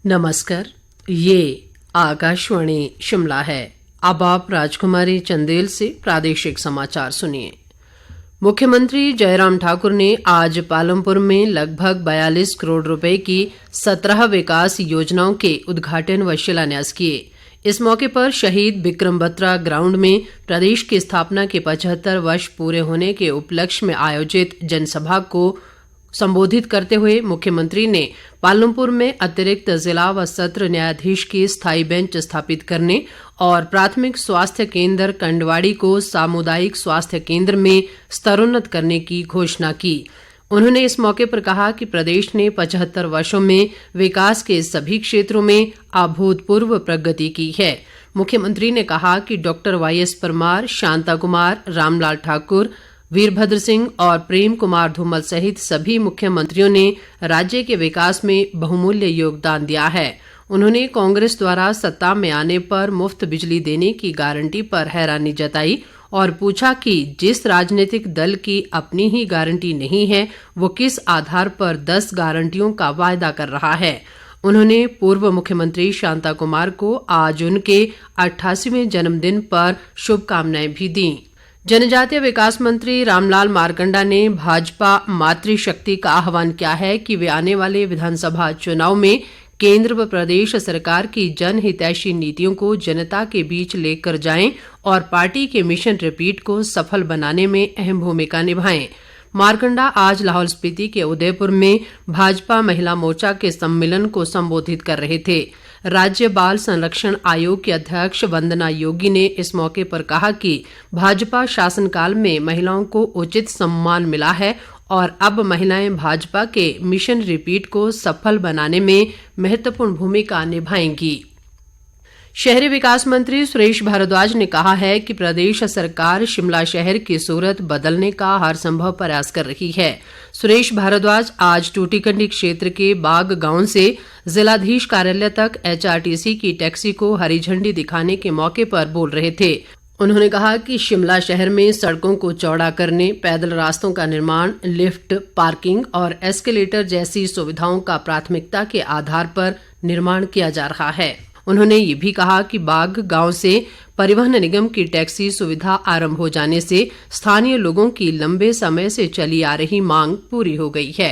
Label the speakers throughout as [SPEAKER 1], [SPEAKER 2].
[SPEAKER 1] नमस्कार, ये आकाशवाणी शिमला है। अब आप राजकुमारी चंदेल से प्रादेशिक समाचार सुनिए। मुख्यमंत्री जयराम ठाकुर ने आज पालमपुर में लगभग 42 करोड़ रुपए की 17 विकास योजनाओं के उद्घाटन व शिलान्यास किए। इस मौके पर शहीद बिक्रम बत्रा ग्राउंड में प्रदेश की स्थापना के 75 वर्ष पूरे होने के उपलक्ष्य में आयोजित जनसभा को संबोधित करते हुए मुख्यमंत्री ने पालमपुर में अतिरिक्त जिला व सत्र न्यायाधीश की स्थायी बेंच स्थापित करने और प्राथमिक स्वास्थ्य केंद्र कंडवाड़ी को सामुदायिक स्वास्थ्य केंद्र में स्तरोन्नत करने की घोषणा की। उन्होंने इस मौके पर कहा कि प्रदेश ने 75 वर्षों में विकास के सभी क्षेत्रों में अभूतपूर्व प्रगति की है। मुख्यमंत्री ने कहा कि डॉक्टर वाईएस परमार, शांता कुमार, रामलाल ठाकुर, वीरभद्र सिंह और प्रेम कुमार धूमल सहित सभी मुख्यमंत्रियों ने राज्य के विकास में बहुमूल्य योगदान दिया है। उन्होंने कांग्रेस द्वारा सत्ता में आने पर मुफ्त बिजली देने की गारंटी पर हैरानी जताई और पूछा कि जिस राजनीतिक दल की अपनी ही गारंटी नहीं है वो किस आधार पर 10 गारंटियों का वायदा कर रहा है। उन्होंने पूर्व मुख्यमंत्री शांता कुमार को आज उनके 88वें जन्मदिन पर शुभकामनाएं भी दी। जनजातीय विकास मंत्री रामलाल मारकंडा ने भाजपा मातृशक्ति का आह्वान किया है कि वे आने वाले विधानसभा चुनाव में केंद्र व प्रदेश सरकार की जनहितैषी नीतियों को जनता के बीच लेकर जाएं और पार्टी के मिशन रिपीट को सफल बनाने में अहम भूमिका निभाएं। मारकंडा आज लाहौल स्पीति के उदयपुर में भाजपा महिला मोर्चा के सम्मेलन को संबोधित कर रहे थे। राज्य बाल संरक्षण आयोग की अध्यक्ष वंदना योगी ने इस मौके पर कहा कि भाजपा शासनकाल में महिलाओं को उचित सम्मान मिला है और अब महिलाएं भाजपा के मिशन रिपीट को सफल बनाने में महत्वपूर्ण भूमिका निभाएंगी। शहरी विकास मंत्री सुरेश भारद्वाज ने कहा है कि प्रदेश सरकार शिमला शहर की सूरत बदलने का हर संभव प्रयास कर रही है। सुरेश भारद्वाज आज टूटीकंडी क्षेत्र के बाग गांव से जिलाधीश कार्यालय तक एचआरटीसी की टैक्सी को हरी झंडी दिखाने के मौके पर बोल रहे थे। उन्होंने कहा कि शिमला शहर में सड़कों को चौड़ा करने, पैदल रास्तों का निर्माण, लिफ्ट, पार्किंग और एस्केलेटर जैसी सुविधाओं का प्राथमिकता के आधार पर निर्माण किया जा रहा है। उन्होंने ये भी कहा कि बाग गांव से परिवहन निगम की टैक्सी सुविधा आरंभ हो जाने से स्थानीय लोगों की लंबे समय से चली आ रही मांग पूरी हो गई है।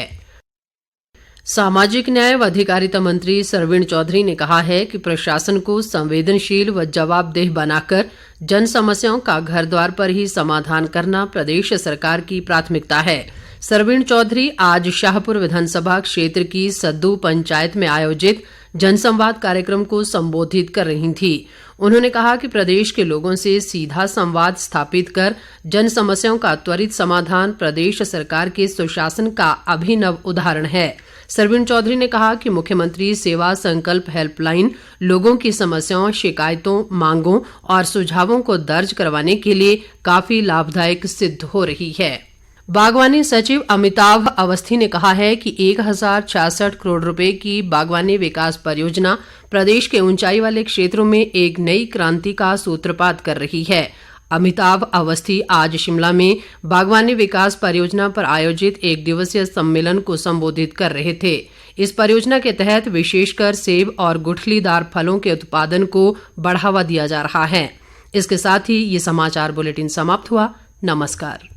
[SPEAKER 1] सामाजिक न्याय व अधिकारिता मंत्री सरवीण चौधरी ने कहा है कि प्रशासन को संवेदनशील व जवाबदेह बनाकर जन समस्याओं का घर द्वार पर ही समाधान करना प्रदेश सरकार की प्राथमिकता है। सरवीण चौधरी आज शाहपुर विधानसभा क्षेत्र की सद्दू पंचायत में आयोजित जनसंवाद कार्यक्रम को संबोधित कर रही थी। उन्होंने कहा कि प्रदेश के लोगों से सीधा संवाद स्थापित कर जन समस्याओं का त्वरित समाधान प्रदेश सरकार के सुशासन का अभिनव उदाहरण है। सरवीण चौधरी ने कहा कि मुख्यमंत्री सेवा संकल्प हेल्पलाइन लोगों की समस्याओं, शिकायतों, मांगों और सुझावों को दर्ज करवाने के लिए काफी लाभदायक सिद्ध हो रही है। बागवानी सचिव अमिताभ अवस्थी ने कहा है कि 1066 करोड़ रुपए की बागवानी विकास परियोजना प्रदेश के ऊंचाई वाले क्षेत्रों में एक नई क्रांति का सूत्रपात कर रही है। अमिताभ अवस्थी आज शिमला में बागवानी विकास परियोजना पर आयोजित एक दिवसीय सम्मेलन को संबोधित कर रहे थे। इस परियोजना के तहत विशेषकर सेब और गुठलीदार फलों के उत्पादन को बढ़ावा दिया जा रहा है। इसके साथ ही ये समाचार बुलेटिन समाप्त हुआ। नमस्कार।